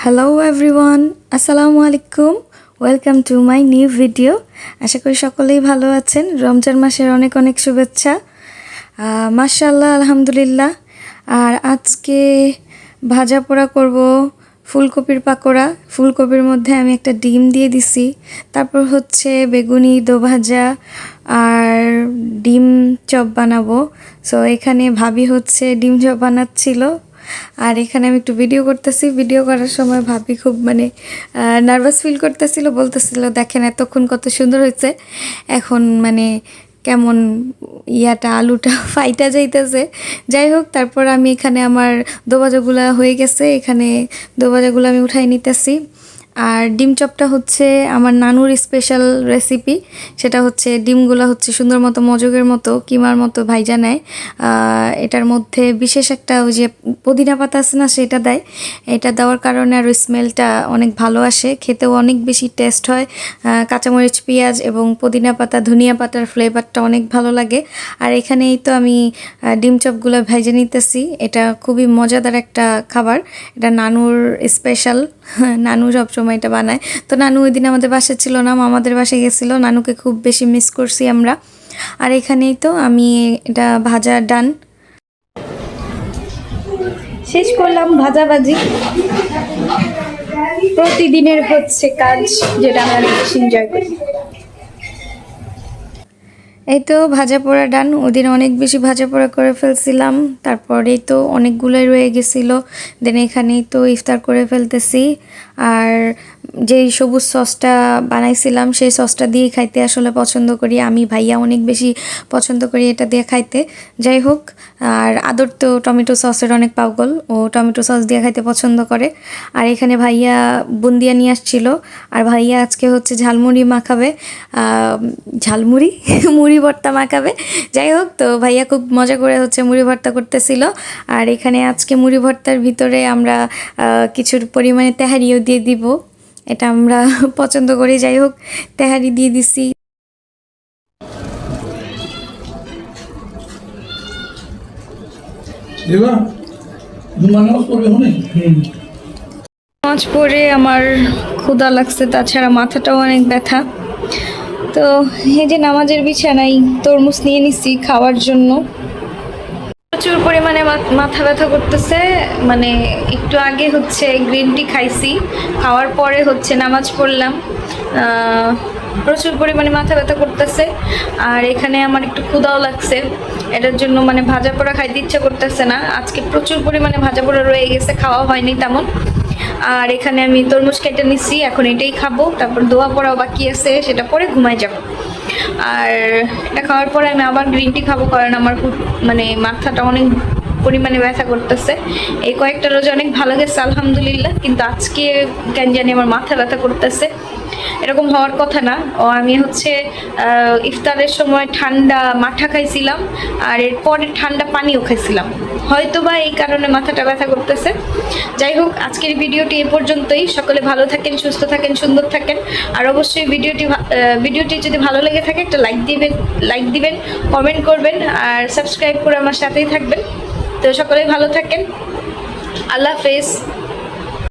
Hello everyone, আসসালামু আলাইকুম। Welcome to my new video. আশা করি সকলেই ভালো আছেন। রমজান মাসের অনেক অনেক শুভেচ্ছা। মাশাআল্লাহ, আলহামদুলিল্লাহ। আর আজকে ভাজা পোড়া করব, ফুলকপির পাকোড়া। ফুলকপির মধ্যে আমি একটা ডিম দিয়ে দিছি, তারপর হচ্ছে বেগুনি দো ভাজা আর ডিম চপ বানাবো। সো এখানে ভাবি হচ্ছে ডিম চপ বানাচ্ছিল, আর এখানে আমি একটু ভিডিও করতেছি। ভিডিও করার সময় ভাবি খুব নার্ভাস ফিল করতেছিল, বলতেছিল দেখেন এতক্ষণ কত সুন্দর হয়েছে, এখন কেমন আলুটা ফাইটা যাইতেছে। যাই হোক, তারপর আমি এখানে আমার দোভাজাগুলা হয়ে গেছে, এখানে দোভাজাগুলো আমি উঠাই নিতেছি। আর ডিম চপটা হচ্ছে আমার নানুর স্পেশাল রেসিপি। সেটা হচ্ছে ডিমগুলো হচ্ছে সুন্দর মতো মজগের মতো কিমার মতো ভাইজা নেয়। এটার মধ্যে বিশেষ একটা ওই যে পুদিনা পাতা আছে না, সেটা দেয়। এটা দেওয়ার কারণে আর স্মেলটা অনেক ভালো আসে, খেতেও অনেক বেশি টেস্ট হয়। কাঁচামরিচ, পেঁয়াজ এবং পুদিনা পাতা, ধনিয়া পাতার ফ্লেভারটা অনেক ভালো লাগে। আর এখানেই তো আমি ডিম চপগুলো ভেজে নিতেছি। এটা খুবই মজাদার একটা খাবার, এটা নানুর স্পেশাল। নানু সবসময় এটা বানায়। তো নানু ওই দিন আমাদের বাসায় ছিল না, আমাদের বাসায় গেছিল। নানুকে খুব বেশি মিস করছি আমরা। আর এখানেই তো আমি এটা ভাজা ডান শেষ করলাম, ভাজাভাজি। প্রতিদিনের হচ্ছে কাজ, যেটা আমরা বেশি এনজয় করি। এই তো ভাজা পোড়া ডান। ওদিন অনেক বেশি ভাজা পোড়া করে ফেলছিলাম, তারপরেই তো অনেকগুলোই রয়ে গেছিলো। দেন এখানেই তো ইফতার করে ফেলতেছি। আর যেই সবুজ সসটা বানাইছিলাম, সেই সসটা দিয়ে খাইতে আসলে পছন্দ করি আমি, ভাইয়া অনেক বেশি পছন্দ করি এটা দিয়ে খাইতে। যাই হোক, আর আদর তো টমেটো সসের অনেক পাগল, ও টমেটো সস দিয়ে খাইতে পছন্দ করে। আর এখানে ভাইয়া বুন্দিয়া নিয়ে আসছিল, আর ভাইয়া আজকে হচ্ছে ঝালমুড়ি মাখাবে, ঝালমুড়ি মুড়ি ভর্তা মাখাবে। যাই হোক, তো ভাইয়া খুব মজা করে হচ্ছে মুড়ি ভর্তা করতেছিল। আর এখানে আজকে মুড়ি ভর্তার ভিতরে আমরা কিছুর পরিমাণে তেহারিও দিয়ে দিব, এটা আমরা পছন্দ করি। যাই হোক, তেহারি দিয়ে দিছি। নামাজ পড়ে আমার ক্ষুধা লাগছে, তাছাড়া মাথাটাও অনেক ব্যথা। তো এই যে নামাজের বিছানায় তরমুজ নিয়ে নিছি খাওয়ার জন্য। প্রচুর পরিমাণে মাথা ব্যথা করতেছে। একটু আগে হচ্ছে গ্রিন টি খাইছি, খাওয়ার পরে হচ্ছে নামাজ পড়লাম। প্রচুর পরিমাণে মাথা ব্যথা করতেছে। আর এখানে আমার একটু ক্ষুধাও লাগছে, এটার জন্য ভাজা পোড়া খাইতে ইচ্ছা করতেছে না। আজকে প্রচুর পরিমাণে ভাজা পোড়া রয়ে গেছে, খাওয়া হয়নি তেমন। আর এখানে আমি তরমুজ কেটে নিচ্ছি, এখন এটাই খাবো। তারপর দোয়া পড়াও বাকি আছে, সেটা পরে ঘুমাই যাব। আর এটা খাওয়ার পরে আমি আবার গ্রিন টি খাবো, কারণ আমার মাথাটা অনেক পরিমাণে ব্যথা করতেছে। এই কয়েকটা রোজা অনেক ভালো গেছে আলহামদুলিল্লাহ, কিন্তু আজকে কেন জানি আমার মাথা ব্যথা করতেছে। এরকম হওয়ার কথা না। আমি হচ্ছে ইফতারের সময় ঠান্ডা মাঠা খাইছিলাম, আর এরপরে ঠান্ডা পানিও খাইছিলাম, হয়তো বা এই কারণে মাথাটা ব্যথা করতেছে। যাই হোক, আজকের ভিডিওটি এ পর্যন্তই। সকলে ভালো থাকেন, সুস্থ থাকেন, সুন্দর থাকেন। আর অবশ্যই ভিডিওটি যদি ভালো লেগে থাকে একটা লাইক দিবেন, কমেন্ট করবেন, আর সাবস্ক্রাইব করে আমার সাথেই থাকবেন। তো সকলে ভালো থাকেন, আল্লাহ হাফেজ।